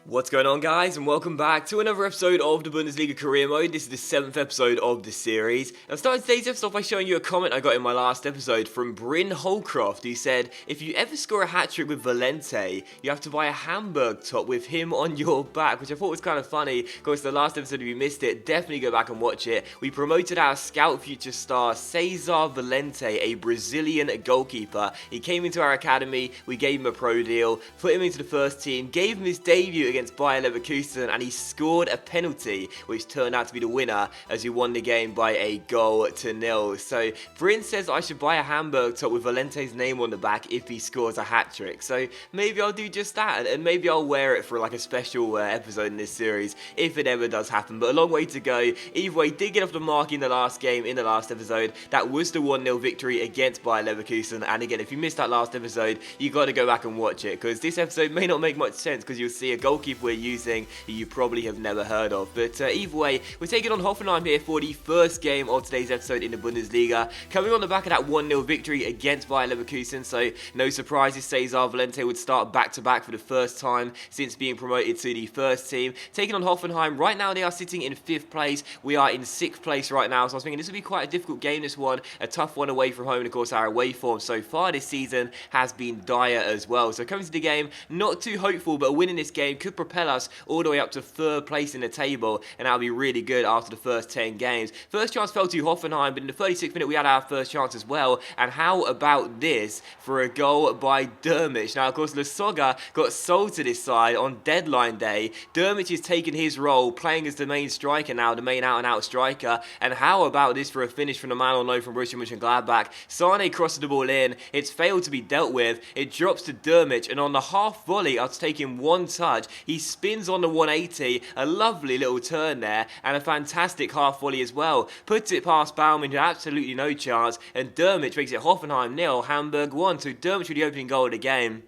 What's going on, guys, and welcome back to another episode of the Bundesliga Career Mode. This is the 7th episode of the series. I'm starting today's episode by showing you a comment I got in my last episode from Bryn Holcroft, who said, if you ever score a hat-trick with Valente, you have to buy a Hamburg top with him on your back, which I thought was kind of funny. Of course, the last episode, if you missed it, definitely go back and watch it. We promoted our scout future star, Cesar Valente, a Brazilian goalkeeper. He came into our academy, we gave him a pro deal, put him into the first team, gave him his debut against Bayern Leverkusen, and he scored a penalty which turned out to be the winner as he won the game by a 0-0. So Bryn says I should buy a Hamburg top with Valente's name on the back if he scores a hat-trick. So maybe I'll do just that, and maybe I'll wear it for like a special episode in this series if it ever does happen. But a long way to go. Either way, did get off the mark in the last game, in the last episode. That was the 1-0 victory against Bayern Leverkusen. And again, if you missed that last episode, you got to go back and watch it, because this episode may not make much sense, because you'll see a goalkeeper we're using who you probably have never heard of. But either way, we're taking on Hoffenheim here for the first game of today's episode in the Bundesliga, coming on the back of that 1-0 victory against Bayern Leverkusen. So no surprises, Cesar Valente would start back-to-back for the first time since being promoted to the first team. Taking on Hoffenheim, right now they are sitting in 5th place. We are in 6th place right now, so I was thinking this would be quite a difficult game, this one. A tough one away from home, and of course our away form so far this season has been dire as well. So coming to the game, not too hopeful, but winning this game could propel us all the way up to 3rd place in the table, and that'll be really good after the first 10 games. First chance fell to Hoffenheim, but in the 36th minute we had our first chance as well. And how about this for a goal by Dermich? Now, of course, Lasogga got sold to this side on deadline day. Dermich is taking his role, playing as the main striker now, the main out-and-out striker. And how about this for a finish from the man on loan from Borussia Mönchengladbach? Sane crosses the ball in. It's failed to be dealt with. It drops to Dermich, and on the half volley, after taking one touch, he spins on the 180, a lovely little turn there, and a fantastic half volley as well. Puts it past Baumann, who had absolutely no chance, and Dermich makes it Hoffenheim 0, Hamburg 1. So Dermich with the opening goal of the game.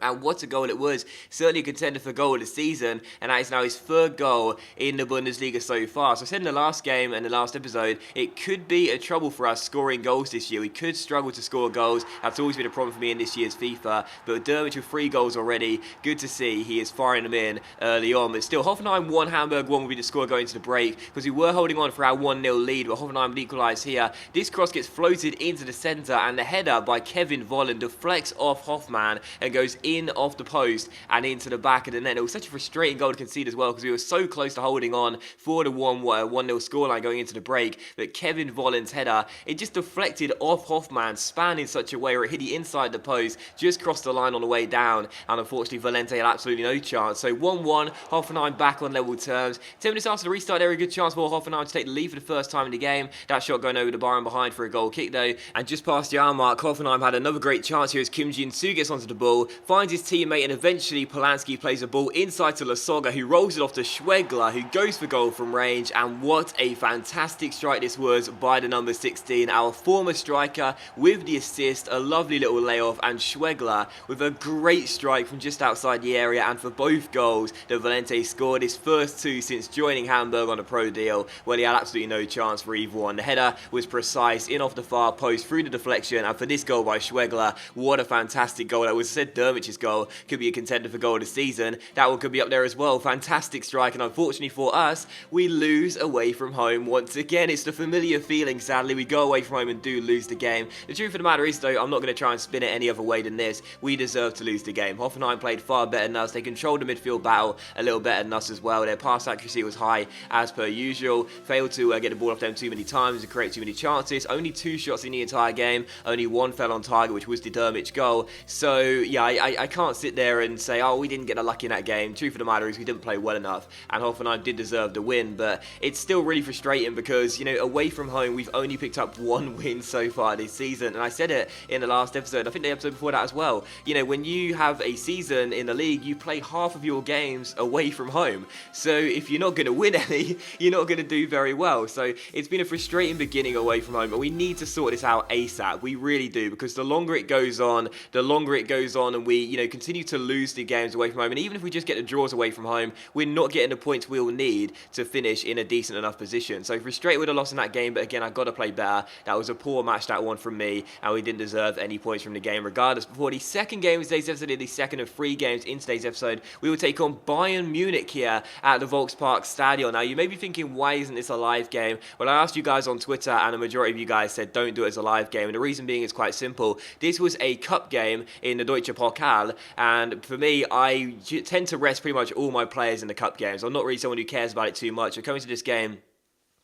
And what a goal it was. Certainly a contender for goal of the season, and that is now his 3rd goal in the Bundesliga so far. So I said in the last game and the last episode, it could be a trouble for us scoring goals this year. We could struggle to score goals. That's always been a problem for me in this year's FIFA. But with Dermich with 3 goals already, good to see he is firing them in early on. But still, Hoffenheim 1, Hamburg 1 will be the score going to the break, because we were holding on for our 1-0 lead, but Hoffenheim would equalise here. This cross gets floated into the centre, and the header by Kevin Volland deflects off Hoffmann and goes in off the post and into the back of the net. It was such a frustrating goal to concede as well, because we were so close to holding on for the 1-0 scoreline going into the break. But Kevin Volland's header, it just deflected off Hoffmann, spanned in such a way where it hit the inside the post, just crossed the line on the way down, and unfortunately Valente had absolutely no chance. So 1-1, Hoffenheim back on level terms. 10 minutes after the restart, there was a good chance for Hoffenheim to take the lead for the first time in the game. That shot going over the bar and behind for a goal kick though, and just past the hour mark, Hoffenheim had another great chance here as Kim Jin-soo gets onto the ball, finds his teammate, and eventually Polanski plays a ball inside to Lasogga, who rolls it off to Schwegler, who goes for goal from range. And what a fantastic strike this was by the number 16, our former striker, with the assist, a lovely little layoff, and Schwegler with a great strike from just outside the area. And for both goals that Valente scored, his first 2 since joining Hamburg on a pro deal, well, he had absolutely no chance for either one. The header was precise, in off the far post, through the deflection, and for this goal by Schwegler, what a fantastic goal. That was said Dermich's goal, could be a contender for goal of the season. That one could be up there as well. Fantastic strike, and unfortunately for us, we lose away from home once again. It's the familiar feeling, sadly. We go away from home and do lose the game. The truth of the matter is, though, I'm not going to try and spin it any other way than this. We deserve to lose the game. Hoffenheim played far better than us. They controlled the midfield battle a little better than us as well. Their pass accuracy was high as per usual. Failed to get the ball off them too many times and create too many chances. Only 2 shots in the entire game. Only 1 fell on target, which was the Dermich goal. So, yeah, I can't sit there and say, oh, we didn't get a lucky in that game. Truth of the matter is we didn't play well enough, and Hoffenheim did deserve the win, but it's still really frustrating because, you know, away from home, we've only picked up 1 win so far this season, and I said it in the last episode, I think the episode before that as well. You know, when you have a season in the league, you play half of your games away from home, so if you're not going to win any, you're not going to do very well. So it's been a frustrating beginning away from home, but we need to sort this out ASAP. We really do, because the longer it goes on, and continue to lose the games away from home, and even if we just get the draws away from home, we're not getting the points we'll need to finish in a decent enough position. So frustrated with a loss in that game, but again, I got to play better. That was a poor match, that one from me, and we didn't deserve any points from the game regardless. Before the second game of today's episode, the second of 3 games in today's episode, we will take on Bayern Munich here at the Volkspark Stadion. Now, you may be thinking, why isn't this a live game? Well, I asked you guys on Twitter, and the majority of you guys said don't do it as a live game, and the reason being is quite simple. This was a cup game in the Deutsche Pokal, and for me, I tend to rest pretty much all my players in the cup games. I'm not really someone who cares about it too much. So coming to this game,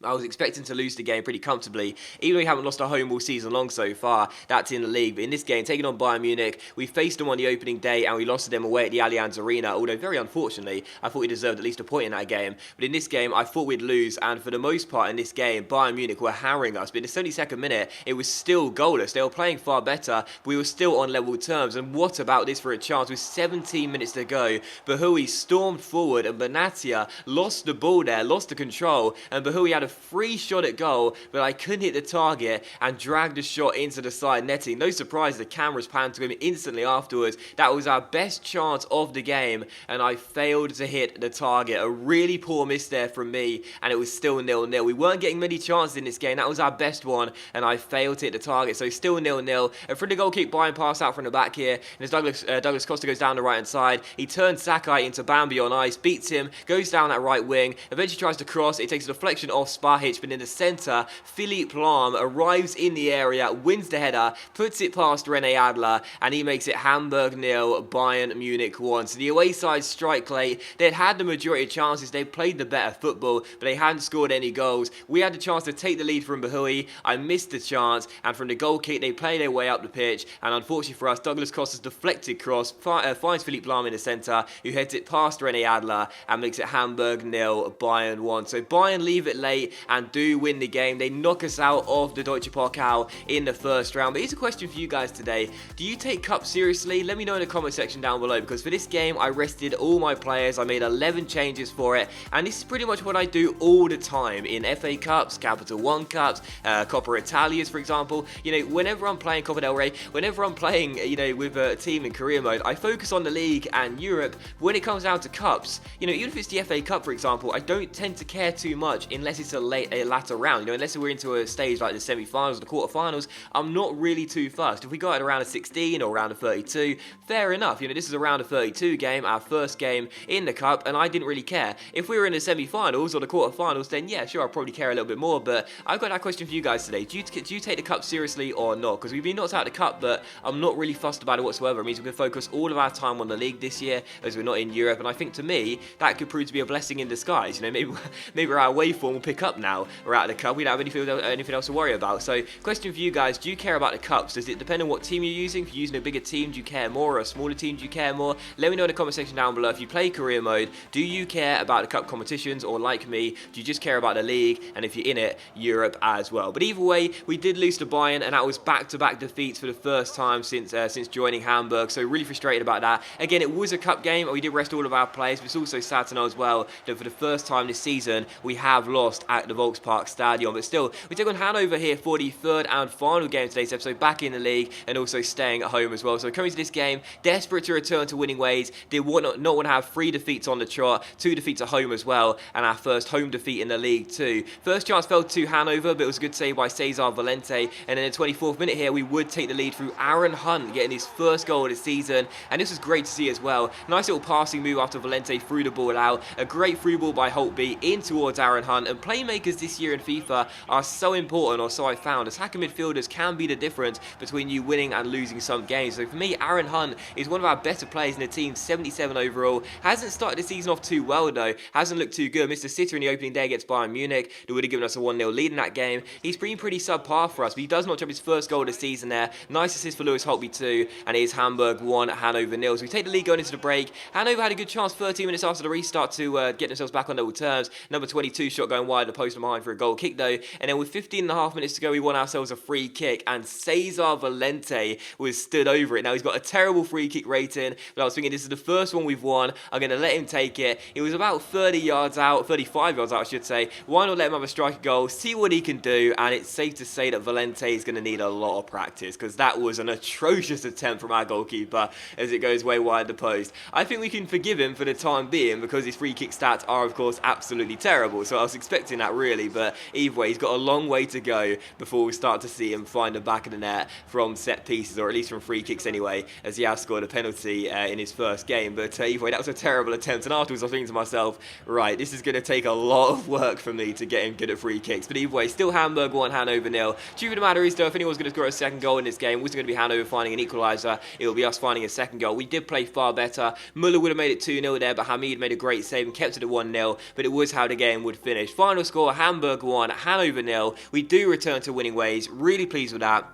I was expecting to lose the game pretty comfortably, even though we haven't lost a home all season long so far. That's in the league. But in this game, taking on Bayern Munich, we faced them on the opening day and we lost to them away at the Allianz Arena, although very unfortunately, I thought we deserved at least a point in that game. But in this game, I thought we'd lose, and for the most part in this game, Bayern Munich were harrying us. But in the 72nd minute, it was still goalless. They were playing far better. We were still on level terms, and what about this for a chance with 17 minutes to go? Bahoui stormed forward, and Benatia lost the ball there, lost the control, and Bahoui had a free shot at goal, but I couldn't hit the target and dragged the shot into the side netting. No surprise, the cameras panned to him instantly afterwards. That was our best chance of the game, and I failed to hit the target. A really poor miss there from me, and it was still 0-0. We weren't getting many chances in this game. That was our best one, and I failed to hit the target, so still 0-0. And from the goal kick, Bayern pass out from the back here, and as Douglas Costa goes down the right-hand side, he turns Sakai into Bambi on ice, beats him, goes down that right wing, eventually tries to cross. It takes a deflection off Spahic, but in the centre, Philippe Lahm arrives in the area, wins the header, puts it past Rene Adler, and he makes it Hamburg 0, Bayern Munich 1. So the away side strike late. They'd had the majority of chances. They played the better football, but they hadn't scored any goals. We had the chance to take the lead from Bahoui. I missed the chance, and from the goal kick, they play their way up the pitch, and unfortunately for us, Douglas Costa's deflected cross finds Philippe Lahm in the centre, who heads it past Rene Adler, and makes it Hamburg 0, Bayern 1. So Bayern leave it late, and do win the game. They knock us out of the Deutsche Pokal in the first round. But here's a question for you guys today. Do you take cup seriously? Let me know in the comment section down below, because for this game I rested all my players. I made 11 changes for it, and this is pretty much what I do all the time in FA Cups, Capital One Cups, Coppa Italias, for example. Whenever I'm playing Copa del Rey, whenever I'm playing with a team in career mode, I focus on the league and Europe. When it comes down to cups, even if it's the FA Cup, for example, I don't tend to care too much unless it's a latter round. Unless we're into a stage like the semi-finals or the quarter-finals, I'm not really too fussed. If we got at a round of 16 or round of 32, fair enough. This is a round of 32 game, our first game in the cup, and I didn't really care. If we were in the semi-finals or the quarter-finals, then yeah, sure, I'll probably care a little bit more. But I've got that question for you guys today. Do you take the cup seriously or not? Because we've been knocked out of the cup, but I'm not really fussed about it whatsoever. It means we can focus all of our time on the league this year, as we're not in Europe, and I think to me, that could prove to be a blessing in disguise. Maybe our away form will pick up now we're out of the cup. We don't have anything else to worry about. So, question for you guys, do you care about the cups? Does it depend on what team you're using? If you're using a bigger team, do you care more, or a smaller team, do you care more? Let me know in the comment section down below. If you play career mode, do you care about the cup competitions, or like me, do you just care about the league, and if you're in it, Europe as well? But either way, we did lose to Bayern, and that was back-to-back defeats for the first time since joining Hamburg, so really frustrated about that. Again, it was a cup game, and we did rest all of our players, but it's also sad to know as well that for the first time this season, we have lost at the Volkspark Stadion. But still, we take on Hanover here for the third and final game of today's episode, back in the league and also staying at home as well. So coming to this game, desperate to return to winning ways. Did not want to have 3 defeats on the trot, 2 defeats at home as well, and our first home defeat in the league too. First chance fell to Hanover, but it was a good save by Cesar Valente, and in the 24th minute here, we would take the lead through Aaron Hunt getting his first goal of the season, and this was great to see as well. Nice little passing move after Valente threw the ball out, a great through ball by Holtby in towards Aaron Hunt, and playmakers this year in FIFA are so important, or so I found, as hacking midfielders can be the difference between you winning and losing some games. So for me, Aaron Hunt is one of our better players in the team, 77 overall. Hasn't started the season off too well though, hasn't looked too good. Missed a sitter in the opening day against Bayern Munich that would have given us a 1-0 lead in that game. He's been pretty subpar for us, but he does notch up his first goal of the season there. Nice assist for Lewis Holtby too, and it is Hamburg 1, Hanover 0. So we take the lead going into the break. Hanover had a good chance 13 minutes after the restart to get themselves back on level terms. Number 22 shot going wide the post from behind for a goal kick though, and then with 15.5 minutes to go, we won ourselves a free kick, and Cesar Valente was stood over it. Now, he's got a terrible free kick rating, but I was thinking this is the first one we've won. I'm going to let him take it. It was about 30 yards out, 35 yards out, I should say. Why not let him have a striker goal, see what he can do, and it's safe to say that Valente is going to need a lot of practice, because that was an atrocious attempt from our goalkeeper as it goes way wide the post. I think we can forgive him for the time being, because his free kick stats are, of course, absolutely terrible, so I was expecting that really, but either way, he's got a long way to go before we start to see him find the back of the net from set pieces, or at least from free kicks anyway, as he has scored a penalty in his first game. But either way, that was a terrible attempt, and afterwards I was thinking to myself, right, this is going to take a lot of work for me to get him good at free kicks. But either way, still Hamburg 1, Hanover 0. Truth of the matter is, though, if anyone's going to score a second goal in this game, it wasn't going to be Hanover finding an equaliser, it will be us finding a second goal. We did play far better. Muller would have made it 2-0 there, but Hamid made a great save and kept it at 1-0, but it was how the game would finish. Final score, Hamburg 1, Hanover 0. We do return to winning ways. Really pleased with that.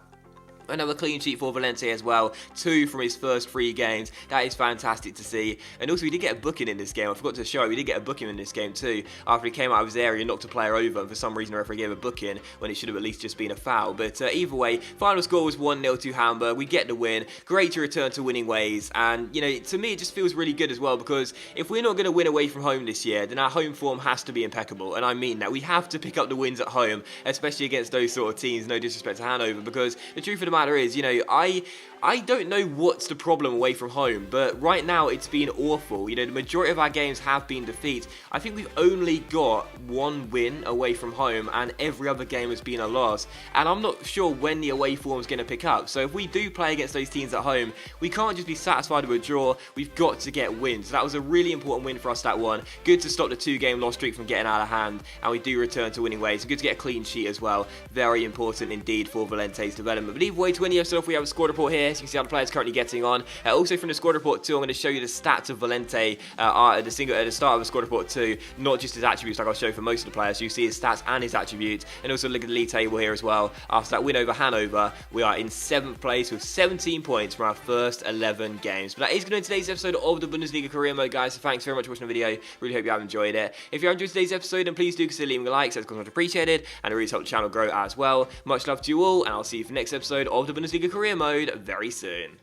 Another clean sheet for Valente as well, 2 from his first 3 games. That is fantastic to see. And also, we did get a booking in this game. I forgot to show it. We did get a booking in this game too. After he came out of his area and knocked a player over, and for some reason the referee gave a booking when it should have at least just been a foul. But either way, final score was 1-0 to Hamburg. We get the win. Great to return to winning ways. And, you know, to me, it just feels really good as well, because if we're not going to win away from home this year, then our home form has to be impeccable. And I mean that. We have to pick up the wins at home, especially against those sort of teams. No disrespect to Hanover, because the truth of the matter is, you know, I don't know what's the problem away from home, but right now it's been awful. You know, the majority of our games have been defeats. I think we've only got 1 win away from home, and every other game has been a loss. And I'm not sure when the away form is going to pick up. So if we do play against those teams at home, we can't just be satisfied with a draw. We've got to get wins. So that was a really important win for us, that one. Good to stop the 2-game loss streak from getting out of hand, and we do return to winning ways. Good to get a clean sheet as well. Very important indeed for Valente's development. But either way, to win the episode off, we have a squad report here. So you can see how the players currently getting on. Also from the squad report 2, I'm going to show you the stats of Valente at the start of the squad report 2, not just his attributes like I'll show for most of the players. So you see his stats and his attributes, and also look at the league table here as well. After that win over Hanover, we are in 7th place with 17 points from our first 11 games. But that is going to end today's episode of the Bundesliga career mode, guys. So thanks very much for watching the video. Really hope you have enjoyed it. If you have enjoyed today's episode, then please do consider leaving a like. So it's much appreciated, and it really helps the channel grow as well. Much love to you all, and I'll see you for the next episode of the Bundesliga career mode very soon.